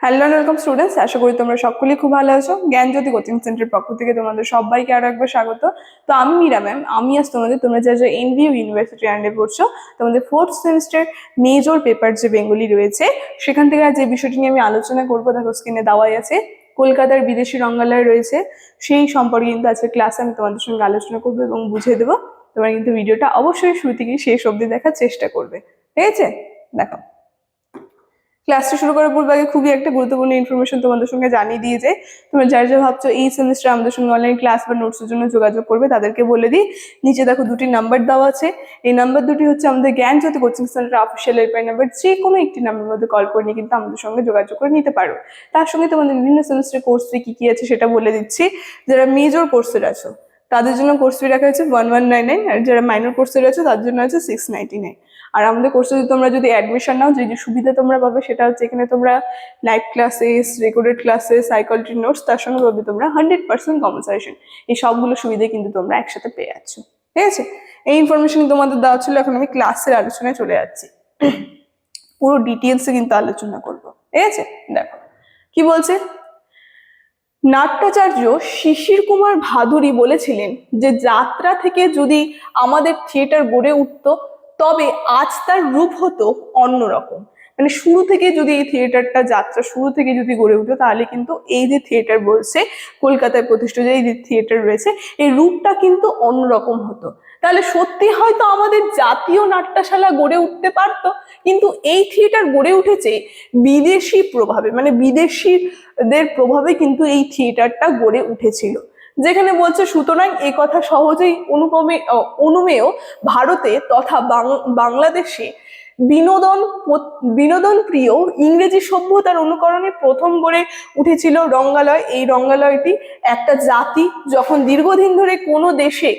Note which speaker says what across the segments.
Speaker 1: Hello and welcome students, আশা করি তোমরা সকলেই খুব ভালো আছো। জ্ঞানজ্যোতি কোচিং সেন্টারের পক্ষ থেকে তোমাদের সবাইকে আরো একবার স্বাগত। তো আমি মীরা ম্যাম, আমি আজ তোমরা যা এনভিউ ইউনিভার্সিটি আন্ডারে পড়ছো, তোমাদের 4th সেমিস্টার মেজর পেপার যে বেঙ্গলি রয়েছে, সেখান থেকে আজ যে বিষয়টি নিয়ে আমি আলোচনা করবো, দেখো স্ক্রিনে দেওয়াই আছে, কলকাতার বিদেশি রঙ্গালয় রয়েছে, সেই সম্পর্কে কিন্তু আজকে ক্লাসে আমি তোমাদের সঙ্গে আলোচনা করবো এবং বুঝিয়ে দেবো। তোমরা কিন্তু ভিডিওটা অবশ্যই শুরু থেকে শেষ অবধি দেখার চেষ্টা করবে, ঠিক আছে? দেখো, ক্লাসটা শুরু করার পূর্বে আগে খুবই একটা গুরুত্বপূর্ণ ইনফরমেশন তোমাদের সঙ্গে জানিয়ে দিয়ে যে তোমরা যা ভাবছো এই সেমিস্টার আমাদের সঙ্গে অনলাইন ক্লাস বা নোটসের জন্য যোগাযোগ করবে, তাদেরকে বলে দিই, নিচে দেখো দুটি নাম্বার দেওয়া আছে। এই নাম্বার দুটি হচ্ছে আমাদের Gyanjyoti coaching centre official helpline number. যে কোনো একটি নাম্বারের মধ্যে কল করে নিয়ে কিন্তু আমাদের সঙ্গে যোগাযোগ করে নিতে পারো। তার সঙ্গে তোমাদের বিভিন্ন সেমিস্টার কোর্স ফি কি আছে সেটা বলে দিচ্ছি। যারা মেজর কোর্সের আছো তাদের জন্য কোর্স ফি রাখা হয়েছে 1199, আর যারা মাইনর কোর্সের আছো তাদের জন্য আছে 699। আর আমাদের কোর্সে তোমরা যদি অ্যাডমিশন নাও, যে সুবিধা তোমরা পাবে সেটা হচ্ছে এখানে তোমরা live classes, recorded classes, psychology notes, তার সঙ্গে পাবে তোমরা 100% কম্পেনসেশন। এই সবগুলো সুবিধা কিন্তু তোমরা একসাথে পেয়ে যাচ্ছ, ঠিক আছে? এই ইনফরমেশন তোমাদের দেওয়া ছিল। এখন আমি ক্লাসের আলোচনায় চলে যাচ্ছি, পুরো ডিটেলসে কিন্তু আলোচনা করবো, ঠিক আছে? দেখো কি বলছে। নাট্যাচার্য শিশির কুমার ভাদুরী বলেছিলেন যে যাত্রা থেকে যদি আমাদের থিয়েটার গড়ে উঠত, তবে আজ তার রূপ হতো অন্যরকম। মানে শুরু থেকে যদি এই থিয়েটারটা যাত্রা শুরু থেকে যদি গড়ে উঠতো, তাহলে কিন্তু এই যে থিয়েটার বলছে কলকাতায় প্রতিষ্ঠিত এই যে থিয়েটার রয়েছে, এই রূপটা কিন্তু অন্যরকম হতো। তাহলে সত্যি হয়তো আমাদের জাতীয় নাট্যশালা গড়ে উঠতে পারতো, কিন্তু এই থিয়েটার গড়ে উঠেছে বিদেশি প্রভাবে, মানে বিদেশিদের প্রভাবে কিন্তু এই থিয়েটারটা গড়ে উঠেছিল। যেখানে বলছে, সুতরাং এই কথা সহজেই অনুমেয় ভারতে তথা বাংলাদেশে বিনোদন প্রিয় ইংরেজি সভ্যতার অনুকরণে প্রথম গড়ে উঠেছিল রঙ্গালয়। এই রঙ্গালয়টি একটা জাতি যখন দীর্ঘদিন ধরে কোনো দেশে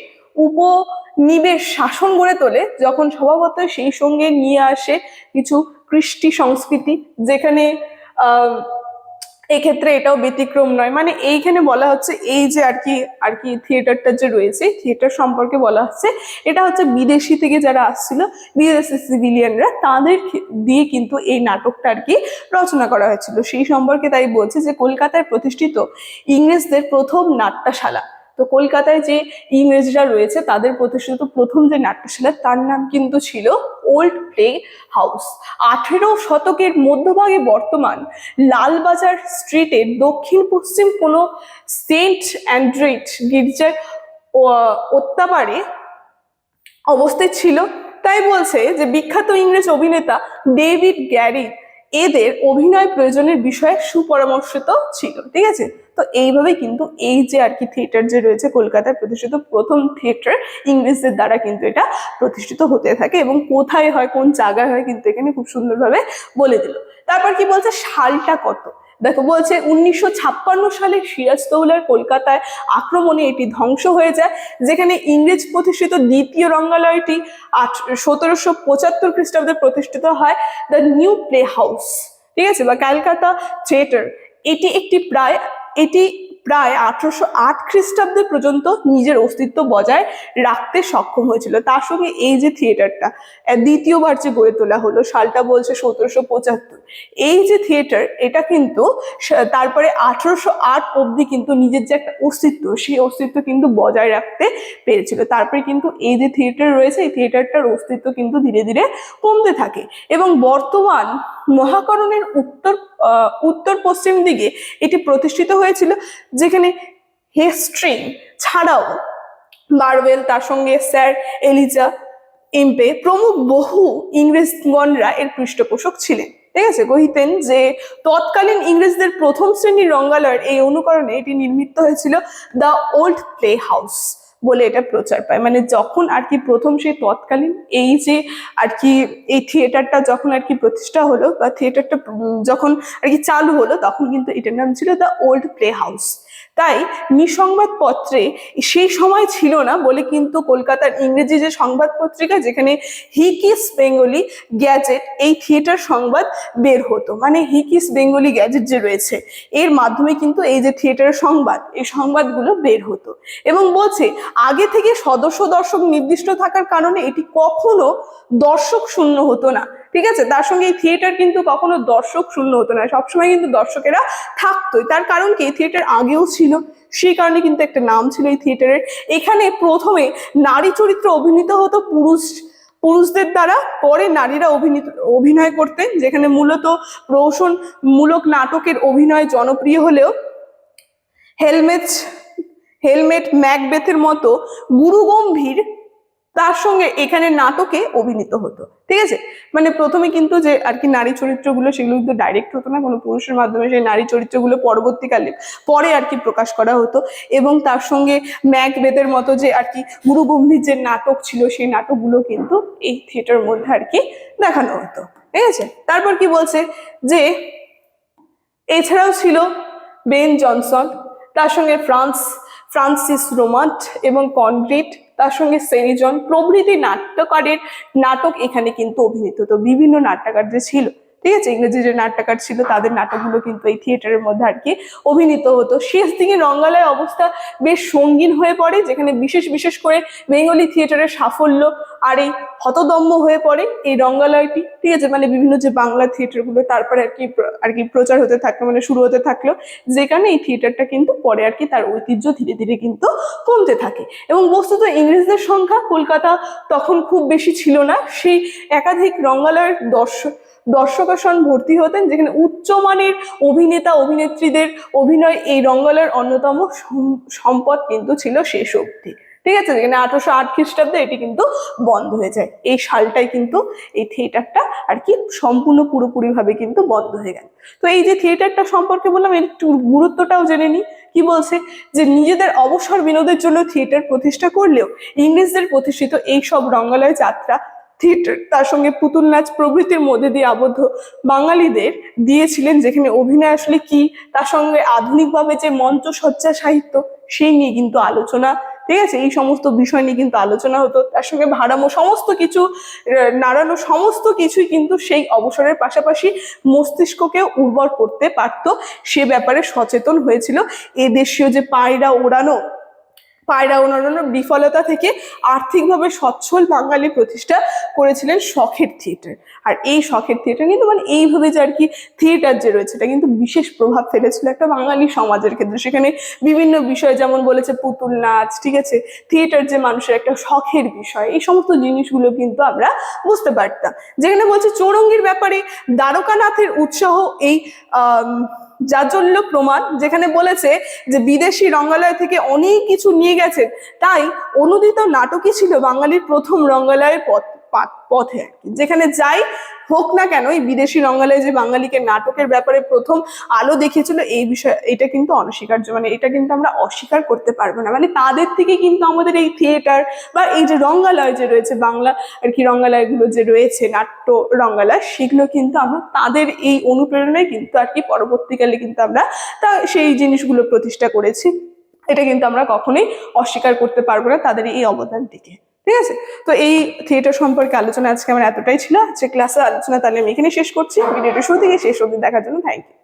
Speaker 1: উপনিবেশ শাসন গড়ে তোলে, যখন স্বভাবত সেই সঙ্গে নিয়ে আসে কিছু কৃষ্টি সংস্কৃতি, যেখানে এক্ষেত্রে এটাও ব্যতিক্রম নয়। মানে এইখানে বলা হচ্ছে এই যে আর কি থিয়েটারটা যে রয়েছে, থিয়েটার সম্পর্কে বলা হচ্ছে এটা হচ্ছে বিদেশি থেকে যারা আসছিল, বিদেশি সিভিলিয়ানরা, তাদের দিয়ে কিন্তু এই নাটকটা আর কি রচনা করা হয়েছিল সেই সম্পর্কে। তাই বলছে যে কলকাতায় প্রতিষ্ঠিত ইংরেজদের প্রথম নাট্যশালা। তো কলকাতায় যে ইংরেজরা রয়েছে তাদের প্রতিষ্ঠিত প্রথম যে নাট্যশালা, তার নাম কিন্তু ছিল ওল্ড প্লে হাউস। 18 শতকের মধ্যভাগে বর্তমান লালবাজার স্ট্রিটের দক্ষিণ পশ্চিম কোনো সেন্ট অ্যান্ড্রিট গির্জার অত্যাপারে অবস্থিত ছিল। তাই বলছে যে বিখ্যাত ইংরেজ অভিনেতা ডেভিড গ্যারি এদের অভিনয় প্রয়োজনের বিষয়ে সুপরামর্শিত ছিল, ঠিক আছে? তো এইভাবে কিন্তু এই যে আর কি থিয়েটার যে রয়েছে কলকাতায় প্রতিষ্ঠিত প্রথম থিয়েটার, ইংরেজদের দ্বারা কিন্তু এটা প্রতিষ্ঠিত হতে থাকে, এবং কোথায় হয় কোন জায়গায় হয় কিন্তু এখানে খুব সুন্দরভাবে বলে দিল। তারপর কি বলছে, সালটা কত। দেখো বলছে 1956 সালে সিরাজদৌলার কলকাতায় আক্রমণে এটি ধ্বংস হয়ে যায়, যেখানে ইংরেজ প্রতিষ্ঠিত দ্বিতীয় রঙ্গালয়টি 1775 খ্রিস্টাব্দে প্রতিষ্ঠিত হয়, দ্য নিউ প্লে হাউস, ঠিক আছে, বা ক্যালকাটা থিয়েটার। এটি প্রায় 1808 খ্রিস্টাব্দে পর্যন্ত নিজের অস্তিত্ব বজায় রাখতে সক্ষম হয়েছিল। তার সঙ্গে এই যে থিয়েটারটা দ্বিতীয়বার যে গড়ে তোলা হলো, সালটা বলছে 1775, এই যে থিয়েটার এটা কিন্তু তারপরে 1808 অব্দি কিন্তু নিজের যে একটা অস্তিত্ব, সেই অস্তিত্ব কিন্তু বজায় রাখতে পেরেছিল। তারপরে কিন্তু এই যে থিয়েটার রয়েছে, এই থিয়েটারটার অস্তিত্ব কিন্তু ধীরে ধীরে কমতে থাকে, এবং বর্তমান মহাকরণের উত্তর পশ্চিম দিকে এটি প্রতিষ্ঠিত হয়েছিল, যেখানে হেস্ট্রিং ছাড়াও বারওয়েল, তার সঙ্গে স্যার এলিজা এমপে প্রমুখ বহু ইংরেজগণরা এর পৃষ্ঠপোষক ছিলেন, ঠিক আছে? কহিতেন যে তৎকালীন ইংরেজদের প্রথম শ্রেণীর রঙ্গালয়ের এই অনুকরণে এটি নির্মিত হয়েছিল দ্য ওল্ড প্লে হাউস বলে এটা প্রচার পায়। মানে যখন আর কি প্রথম সেই তৎকালীন এই যে আর কি এই থিয়েটারটা যখন আর কি প্রতিষ্ঠা হলো, বা থিয়েটারটা যখন আর কি চালু হলো, তখন কিন্তু এটার নাম ছিল দ্য ওল্ড প্লে হাউস। তাই নিঃসংবাদপত্রে সেই সময় ছিল না বলে কিন্তু কলকাতার ইংরেজি যে সংবাদ পত্রিকা, যেখানে হিকিস বেঙ্গলি গ্যাজেট, এই থিয়েটার সংবাদ বের হতো। মানে হিকিস বেঙ্গলি গ্যাজেট যে রয়েছে, এর মাধ্যমে কিন্তু এই যে থিয়েটারের সংবাদ, এই সংবাদগুলো বের হতো। এবং বলছে আগে থেকে সদস্য দর্শক নির্দিষ্ট থাকার কারণে এটি কখনো দর্শক শূন্য হতো না, ঠিক আছে। তার সঙ্গে এই থিয়েটার কিন্তু কখনো দর্শক শূন্য হতো না, সবসময় কিন্তু দর্শকেরা থাকতোই। তার কারণ কি, থিয়েটার আগেও ছিল, সেই কারণে কিন্তু একটা নাম ছিল এই থিয়েটারের। এখানে প্রথমে নারী চরিত্র অভিনীত হতো পুরুষদের দ্বারা, পরে নারীরা অভিনয় করতেন, যেখানে মূলত প্রহসনমূলক নাটকের অভিনয় জনপ্রিয় হলেও হেলমেট হেলমেট ম্যাকবেথের মতো গুরুগম্ভীর তার সঙ্গে এখানে নাটকে অভিনীত হতো। ঠিক আছে, মানে প্রথমে কিন্তু যে আর কি নারী চরিত্রগুলো সেগুলো কিন্তু ডাইরেক্ট হতো না, কোনো পুরুষের মাধ্যমে সেই নারী চরিত্রগুলো পরবর্তীকালে পরে আর কি প্রকাশ করা হতো। এবং তার সঙ্গে ম্যাকবেথের মতো যে আর কি গুরুগম্ভীর যে নাটক ছিল, সেই নাটকগুলো কিন্তু এই থিয়েটারের মধ্যে আর কি দেখানো হতো। ঠিক আছে, তারপর কি বলছে যে এছাড়াও ছিল বেন জনসন, তার সঙ্গে ফ্রান্সিস রোমান্ট এবং কনগ্রিট, তার সঙ্গে সেনিজন প্রভৃতি নাট্যকারের নাটক এখানে কিন্তু অভিনীত হতো। বিভিন্ন নাট্যকার যে ছিল, ঠিক আছে, ইংরেজি যে নাট্যকার ছিল তাদের নাটকগুলো কিন্তু এই থিয়েটারের মধ্যে আর কি অভিনীত হতো। শেষ দিকে রঙ্গালয় অবস্থা বেশ সঙ্গীন হয়ে পড়ে, যেখানে বিশেষ করে বেঙ্গলি থিয়েটারের সাফল্য আর এই হতদম্য হয়ে পড়ে এই রঙ্গালয়টি। ঠিক আছে, মানে বিভিন্ন যে বাংলা থিয়েটারগুলো তারপরে আর কি প্রচার হতে থাকলো, মানে শুরু হতে থাকলো, যে কারণে এই থিয়েটারটা কিন্তু পরে আর কি তার ঐতিহ্য ধীরে ধীরে কিন্তু কমতে থাকে। এবং বস্তুত ইংরেজদের সংখ্যা কলকাতা তখন খুব বেশি ছিল না, সেই একাধিক রঙ্গালয়ের দর্শকাসন ভর্তি হতেন, যেখানে উচ্চমানের অভিনেতা অভিনেত্রীদের অভিনয় এই রঙ্গালয়ের অন্যতম সম্পদ কিন্তু ছিল শেষ অবধি। ঠিক আছে, যেখানে 1808 খ্রিস্টাব্দে এটি কিন্তু বন্ধ হয়ে যায়। এই সালটাই কিন্তু এই থিয়েটারটা আর কি সম্পূর্ণ পুরোপুরি ভাবে কিন্তু বন্ধ হয়ে গেল। তো এই যে থিয়েটারটা সম্পর্কে বললাম, এর একটু গুরুত্বটাও জেনে নিই। কি বলছে যে নিজেদের অবসর বিনোদের জন্য থিয়েটার প্রতিষ্ঠা করলেও ইংরেজদের প্রতিষ্ঠিত এই সব রঙ্গালয় যাত্রা, থিয়েটার, তার সঙ্গে পুতুল নাচ প্রভৃতির মধ্যে দিয়ে আবদ্ধ বাঙালিদের দিয়েছিলেন, যেখানে অভিনয় আসলে কি, তার সঙ্গে আধুনিকভাবে যে মঞ্চসজ্জা সাহিত্য সেই নিয়ে কিন্তু আলোচনা। ঠিক আছে, এই সমস্ত বিষয় নিয়ে কিন্তু আলোচনা হতো। তার সঙ্গে ভাড়ামো সমস্ত কিছু নাড়ানো সমস্ত কিছুই কিন্তু সেই অবসরের পাশাপাশি মস্তিষ্ককে উর্বর করতে পারতো, সে ব্যাপারে সচেতন হয়েছিল। এদেশীয় যে পায়রা ওড়ানোর বিফলতা থেকে আর্থিকভাবে সচ্ছল বাঙালি প্রতিষ্ঠা করেছিলেন শখের থিয়েটার। আর এই শখের থিয়েটার কিন্তু মানে এইভাবে যে আর কি থিয়েটার যে রয়েছে এটা কিন্তু বিশেষ প্রভাব ফেলেছিল একটা বাঙালি সমাজের ক্ষেত্রে। সেখানে বিভিন্ন বিষয় যেমন বলেছে পুতুল নাচ, ঠিক আছে, থিয়েটার যে মানুষের একটা শখের বিষয়, এই সমস্ত জিনিসগুলো কিন্তু আমরা বুঝতে পারতাম। যেখানে বলছে চৌরঙ্গীর ব্যাপারে দ্বারকানাথের উৎসাহ এই জাজ্বল্য প্রমাণ, যেখানে বলেছে যে বিদেশি রঙ্গালয় থেকে অনেক কিছু নিয়ে গেছেন, তাই অনুদিত নাটকই ছিল বাঙালির প্রথম রঙ্গালয়ের পথে আর কি। যেখানে যাই হোক না কেন এই বিদেশি রঙ্গালয় যে বাঙালিকে নাটকের ব্যাপারে প্রথম আলো দেখিয়েছিল, এই বিষয় এটা কিন্তু অনস্বীকার্য, মানে এটা কিন্তু আমরা অস্বীকার করতে পারবো না। মানে তাদের থেকে কিন্তু আমাদের এই থিয়েটার বা এই যে রঙ্গালয় যে রয়েছে বাংলা আর কি রঙ্গালয়গুলো যে রয়েছে নাট্য রঙ্গালয়, সেগুলো কিন্তু আমরা তাদের এই অনুপ্রেরণায় কিন্তু আর কি পরবর্তীকালে কিন্তু আমরা সেই জিনিসগুলো প্রতিষ্ঠা করেছি। এটা কিন্তু আমরা কখনোই অস্বীকার করতে পারবো না তাদের এই অবদানটিকে। ঠিক আছে, তো এই থিয়েটার সম্পর্কে আলোচনা আজকে আমার এতটাই ছিল। আজকে ক্লাসের আলোচনা তাহলে আমি এখানে শেষ করছি। ভিডিওটা শুরু থেকে শেষ অবধি দেখার জন্য থ্যাংক ইউ।